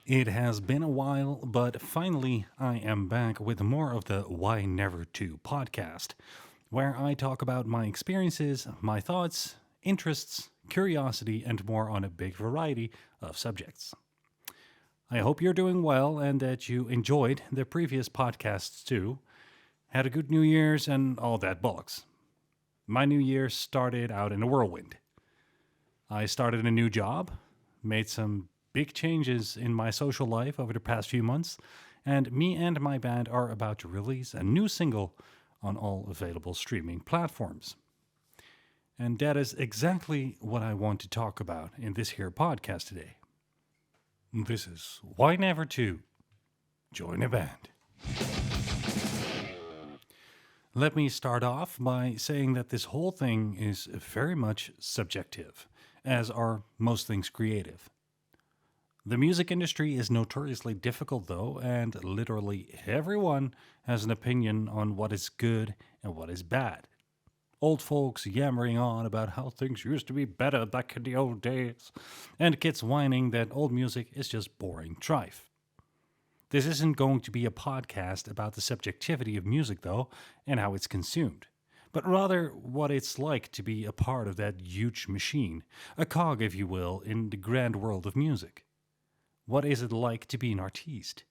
It has been a while, but finally I am back with more of the Why Never To podcast, where I talk about my experiences, my thoughts, interests, curiosity, and more on a big variety of subjects. I hope you're doing well and that you enjoyed the previous podcasts too. Had a good New Year's and all that bollocks. My New Year started out in a whirlwind. I started a new job, made some big changes in my social life over the past few months, and me and my band are about to release a new single on all available streaming platforms. And that is exactly what I want to talk about in this here podcast today. This is Why Never To Join a Band. Let me start off by saying that this whole thing is very much subjective, as are most things creative. The music industry is notoriously difficult, though, and literally everyone has an opinion on what is good and what is bad. Old folks yammering on about how things used to be better back in the old days, and kids whining that old music is just boring trife. This isn't going to be a podcast about the subjectivity of music, though, and how it's consumed, but rather what it's like to be a part of that huge machine, a cog, if you will, in the grand world of music. What is it like to be an artiste?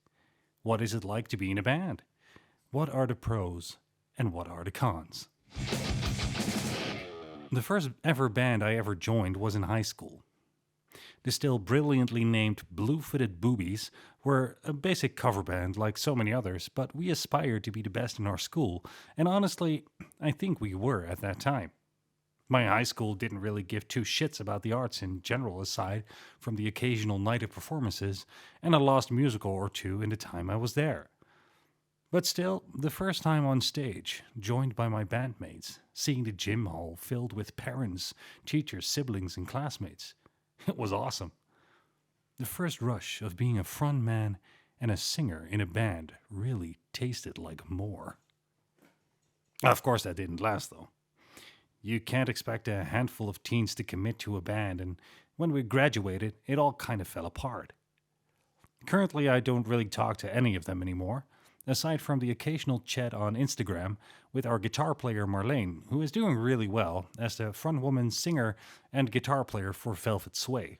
What is it like to be in a band? What are the pros and what are the cons? The first ever band I ever joined was in high school. The still brilliantly named Blue Footed Boobies were a basic cover band like so many others, but we aspired to be the best in our school, and honestly, I think we were at that time. My high school didn't really give two shits about the arts in general, aside from the occasional night of performances and a lost musical or two in the time I was there. But still, the first time on stage, joined by my bandmates, seeing the gym hall filled with parents, teachers, siblings, and classmates, it was awesome. The first rush of being a frontman and a singer in a band really tasted like more. Of course, that didn't last, though. You can't expect a handful of teens to commit to a band, and when we graduated, it all kind of fell apart. Currently, I don't really talk to any of them anymore, aside from the occasional chat on Instagram with our guitar player Marlene, who is doing really well as the frontwoman, singer, and guitar player for Velvet Sway.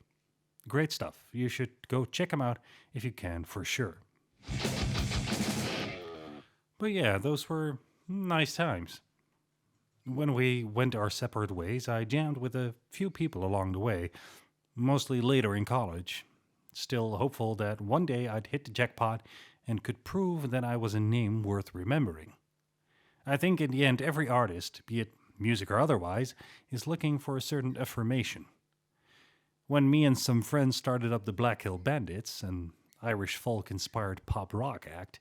Great stuff. You should go check them out if you can, for sure. But yeah, those were nice times. When we went our separate ways, I jammed with a few people along the way, mostly later in college, still hopeful that one day I'd hit the jackpot and could prove that I was a name worth remembering. I think in the end, every artist, be it music or otherwise, is looking for a certain affirmation. When me and some friends started up the Black Hill Bandits, an Irish folk-inspired pop rock act,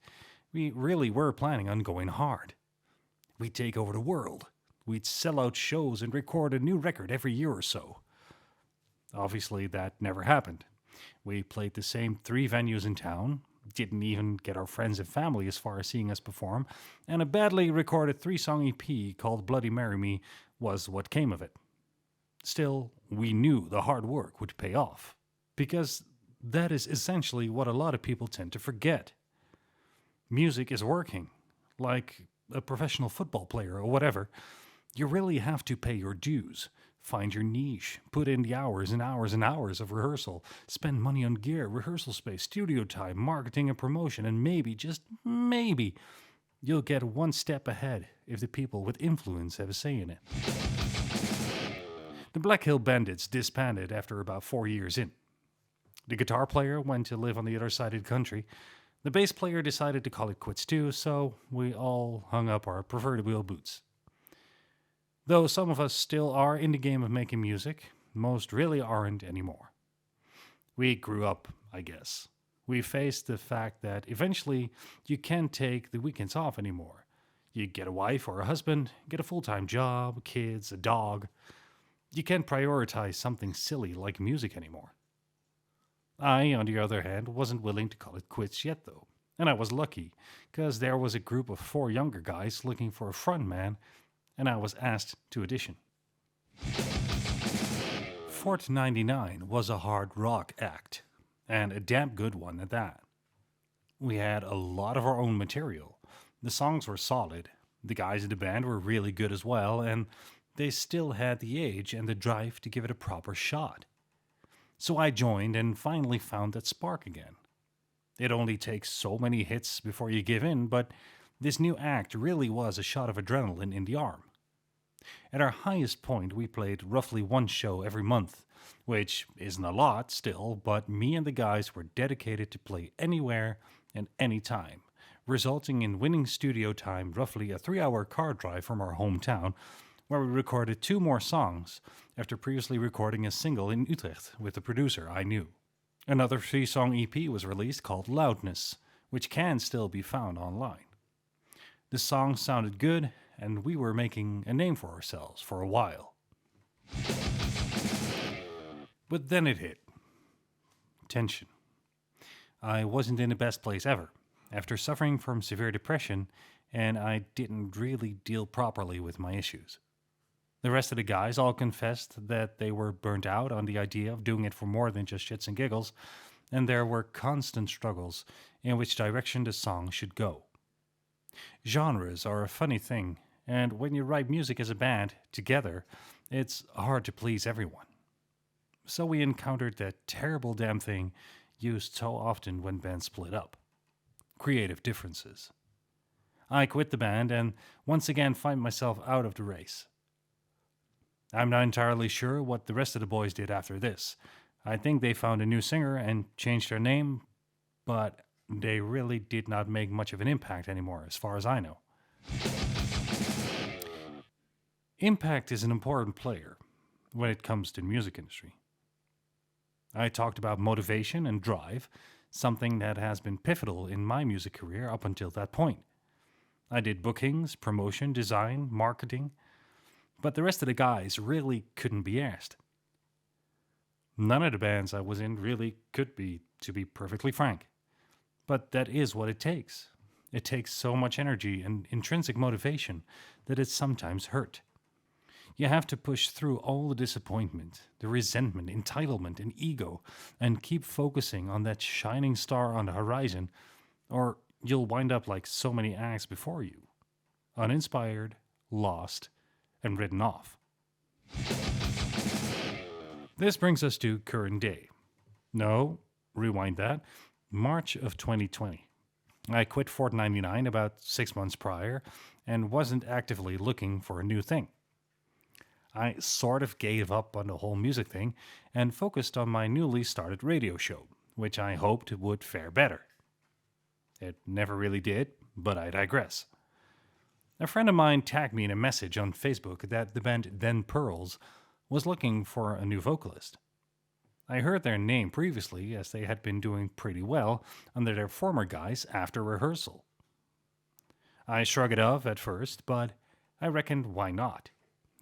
we really were planning on going hard. We'd take over the world. We'd sell out shows and record a new record every year or so. Obviously, that never happened. We played the same 3 venues in town, didn't even get our friends and family as far as seeing us perform, and a badly recorded 3-song EP called Bloody Marry Me was what came of it. Still, we knew the hard work would pay off, because that is essentially what a lot of people tend to forget. Music is working, like a professional football player or whatever. You really have to pay your dues, find your niche, put in the hours and hours and hours of rehearsal, spend money on gear, rehearsal space, studio time, marketing and promotion, and maybe, just maybe, you'll get one step ahead if the people with influence have a say in it. The Black Hill Bandits disbanded after about 4 years in. The guitar player went to live on the other side of the country. The bass player decided to call it quits too, so we all hung up our proverbial boots. Though some of us still are in the game of making music, most really aren't anymore. We grew up, I guess. We faced the fact that eventually you can't take the weekends off anymore. You get a wife or a husband, get a full-time job, kids, a dog. You can't prioritize something silly like music anymore. I, on the other hand, wasn't willing to call it quits yet, though. And I was lucky, because there was a group of 4 younger guys looking for a frontman, and I was asked to audition. Fort 99 was a hard rock act. and a damn good one at that. We had a lot of our own material. The songs were solid, the guys in the band were really good as well, and they still had the age and the drive to give it a proper shot. So I joined and finally found that spark again. It only takes so many hits before you give in, but this new act really was a shot of adrenaline in the arm. At our highest point, we played roughly one show every month, which isn't a lot still, but me and the guys were dedicated to play anywhere and anytime, resulting in winning studio time roughly a 3 hour car drive from our hometown, where we recorded two more songs after previously recording a single in Utrecht with a producer I knew. Another 3 song EP was released called Loudness, which can still be found online. The song sounded good, and we were making a name for ourselves for a while. But then it hit. Tension. I wasn't in the best place ever, after suffering from severe depression, and I didn't really deal properly with my issues. The rest of the guys all confessed that they were burnt out on the idea of doing it for more than just shits and giggles, and there were constant struggles in which direction the song should go. Genres are a funny thing, and when you write music as a band, together, it's hard to please everyone. So we encountered that terrible damn thing used so often when bands split up: creative differences. I quit the band and once again find myself out of the race. I'm not entirely sure what the rest of the boys did after this. I think they found a new singer and changed their name, but they really did not make much of an impact anymore, as far as I know. Impact is an important player when it comes to the music industry. I talked about motivation and drive, something that has been pivotal in my music career up until that point. I did bookings, promotion, design, marketing, but the rest of the guys really couldn't be asked. None of the bands I was in really could be, to be perfectly frank. But that is what it takes. It takes so much energy and intrinsic motivation that it sometimes hurt. You have to push through all the disappointment, the resentment, entitlement, and ego, and keep focusing on that shining star on the horizon, or you'll wind up like so many acts before you, uninspired, lost, and written off. This brings us to current day. No, rewind that. March of 2020. I quit Fort 99 about 6 months prior and wasn't actively looking for a new thing. I sort of gave up on the whole music thing and focused on my newly started radio show, which I hoped would fare better. It never really did, but I digress. A friend of mine tagged me in a message on Facebook that the band Then Pearls was looking for a new vocalist. I heard their name previously, as they had been doing pretty well under their former guys after rehearsal. I shrugged it off at first, but I reckoned why not?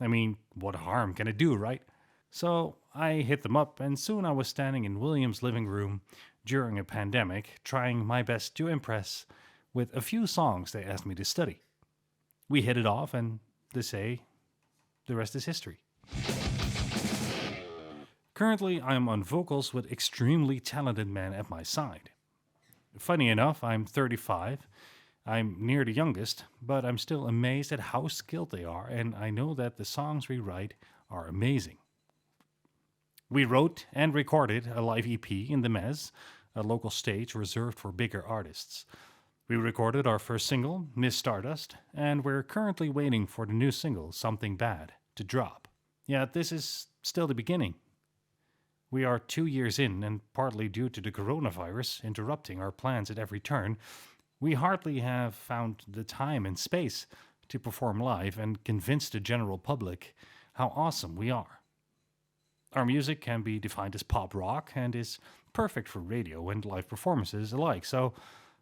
I mean, what harm can it do, right? So I hit them up, and soon I was standing in William's living room during a pandemic, trying my best to impress with a few songs they asked me to study. We hit it off, and they say the rest is history. Currently, I am on vocals with extremely talented men at my side. Funny enough, I'm 35. I'm near the youngest, but I'm still amazed at how skilled they are, and I know that the songs we write are amazing. We wrote and recorded a live EP in the Mez, a local stage reserved for bigger artists. We recorded our first single, Miss Stardust, and we're currently waiting for the new single, Something Bad, to drop. Yeah, this is still the beginning. We are 2 years in, and partly due to the coronavirus interrupting our plans at every turn, we hardly have found the time and space to perform live and convince the general public how awesome we are. Our music can be defined as pop rock and is perfect for radio and live performances alike, so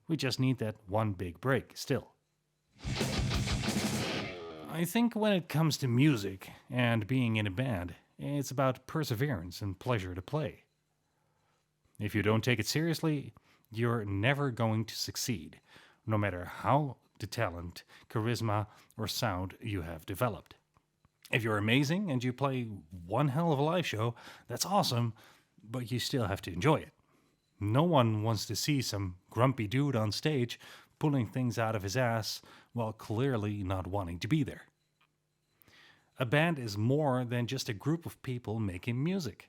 we just need that one big break still. I think when it comes to music and being in a band, it's about perseverance and pleasure to play. If you don't take it seriously, you're never going to succeed, no matter how the talent, charisma, or sound you have developed. If you're amazing and you play one hell of a live show, that's awesome, but you still have to enjoy it. No one wants to see some grumpy dude on stage pulling things out of his ass while clearly not wanting to be there. A band is more than just a group of people making music.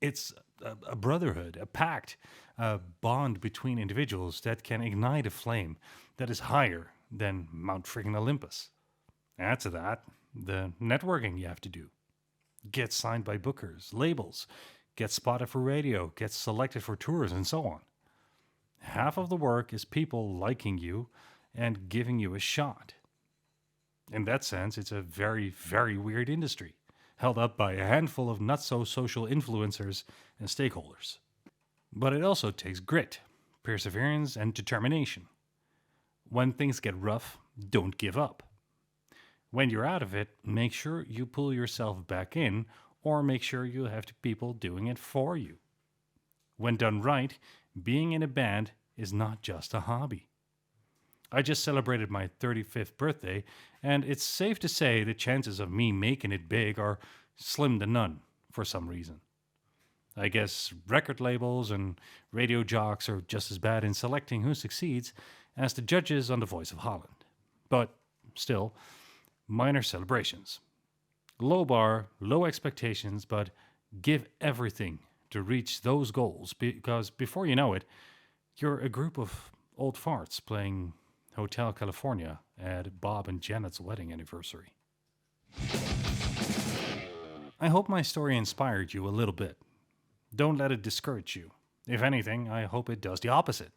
It's a brotherhood, a pact, a bond between individuals that can ignite a flame that is higher than Mount friggin' Olympus. Add to that the networking you have to do. Get signed by bookers, labels, get spotted for radio, get selected for tours, and so on. Half of the work is people liking you and giving you a shot. In that sense, it's a very, very weird industry, held up by a handful of not so social influencers and stakeholders. But it also takes grit, perseverance, and determination. When things get rough, don't give up. When you're out of it, make sure you pull yourself back in, or make sure you have people doing it for you. When done right, being in a band is not just a hobby. I just celebrated my 35th birthday, and it's safe to say the chances of me making it big are slim to none for some reason. I guess record labels and radio jocks are just as bad in selecting who succeeds as the judges on The Voice of Holland. But still, minor celebrations. Low bar, low expectations, but give everything to reach those goals because before you know it, you're a group of old farts playing Hotel California at Bob and Janet's wedding anniversary. I hope my story inspired you a little bit. Don't let it discourage you. If anything, I hope it does the opposite.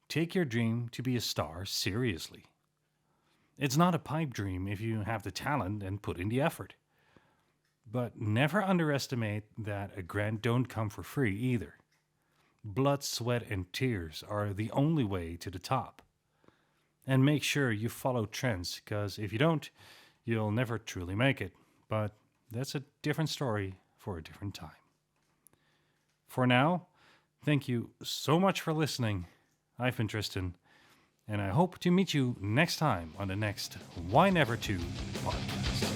Take your dream to be a star seriously. It's not a pipe dream if you have the talent and put in the effort. But never underestimate that a grant don't come for free either. Blood, sweat, and tears are the only way to the top. And make sure you follow trends, because if you don't, you'll never truly make it. But that's a different story for a different time. For now, thank you so much for listening. I've been Tristan, and I hope to meet you next time on the next Why Never To podcast.